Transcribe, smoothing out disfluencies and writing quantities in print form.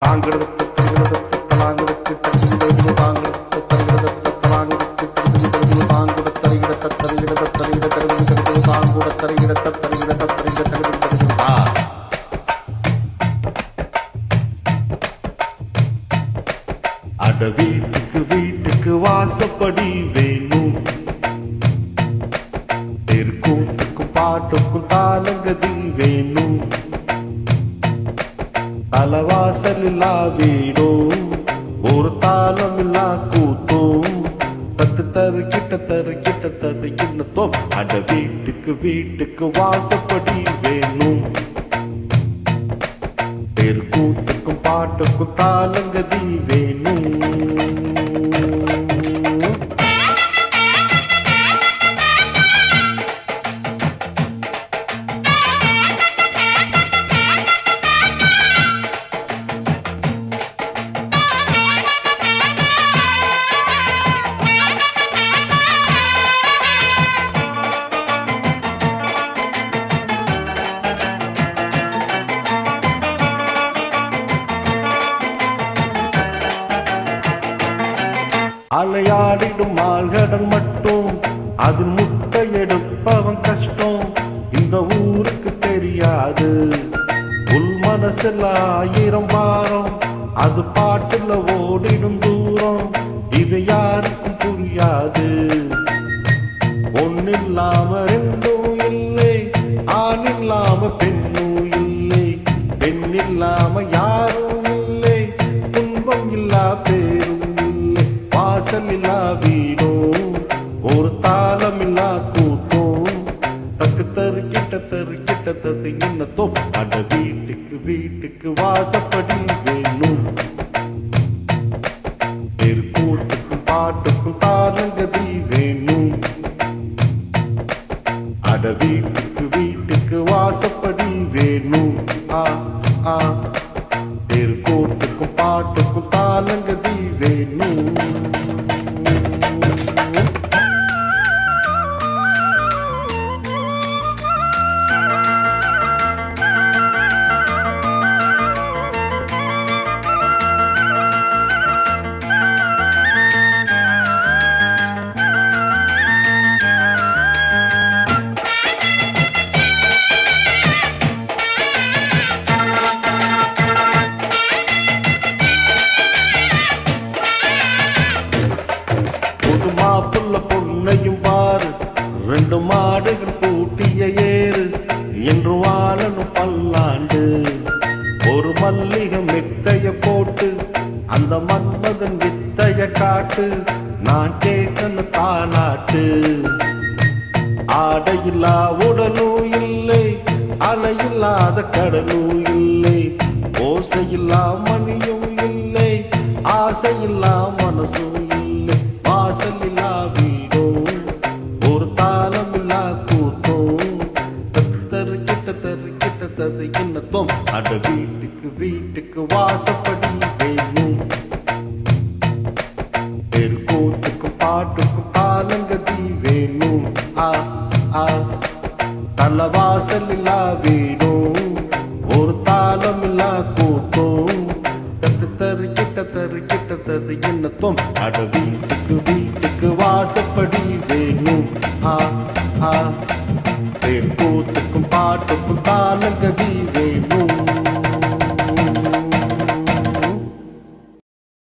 அட வீட்டுக்கு வீட்டுக்கு வாசப்படி வேணும், தெருக்கூத்துக்கும் பாட்டுக்கும் தாளங்கதி வேணும், தலவாசல் இல்லா வீடோ ஒரு தாளம் இல்லா கூத்தோ, தத்து தரு கிட்ட தரு இன்னத்தோ. அட வீட்டுக்கு வீட்டுக்கு வாசப்படி வேணும், தெருக்கூத்துக்கும் பாட்டுக்கும் தாளங்கதி வேணும். அலையாடிடும் ஆழ்கடல் மட்டும் அது முட்டை எடுப்பவன் கஷ்டம் இந்த ஊருக்கு தெரியாது. உள் மனசுல 1000 வாரம் அது பாட்டுல ஓடிடும் தூரம் இது யாருக்கும் புரியாது. ஒன்னில்லாம ரெண்டும் இல்லை, ஆண் இல்லாம பெண்ணும் இல்லை, பெண் இல்லாம யாரும் இல்லை, துன்பம் இல்லா பேரும் இல்லை, வாசல் இல்லா வீடோ ஒரு தாளம் இல்லா கூத்தோ, தக்கு தரு கிட்ட தரு இன்னத்தோ. அட வீட்டுக்கு வீட்டுக்கு வாசப்படி வேணும், தெருக்கூத்துக்கும் பாட்டுக்கும் தாளங்கதி வேணும். அட வீட்டுக்கு வீட்டுக்கு வாசப்படி வேணும், தெருக்கூத்துக்கும் பாட்டுக்கும் தாளங்கதி வேணும். மாப்புள்ள பொண்ணையும் பாரு, 2 மாடுகள் பூட்டிய ஏறு என்று வாழணும் பல்லாண்டு. ஒரு மல்லிகை மெத்தைய போட்டு அந்த மன்மதன் வித்தைய காட்டு, நான் கேட்கணும் தானாட்டு. ஆடையில்லா உடலும் இல்லை, அலையில்லாத கடலும் இல்லை, ஓசையில்லா மணியும் இல்லை, ஆசையில்லா மனசும் இல்லை, வாசல் இல்லா வீடோ ஒரு தாளம் இல்லா கூத்தோ, தத்து தரு கிட்ட தரு இன்னத்தோ. அட வீட்டுக்கு வீட்டுக்கு வாசப்படி வேணும், தெருக்கூத்துக்கும் பாட்டுக்கும் தாளங்கதி வேணும். தலவாசல் இல்லா வீடோ ஒரு தாளம் இல்லா கூத்தோ, தத்து தரு கிட்ட தரு இன்னத்தோ. அட வீட்டுக்கு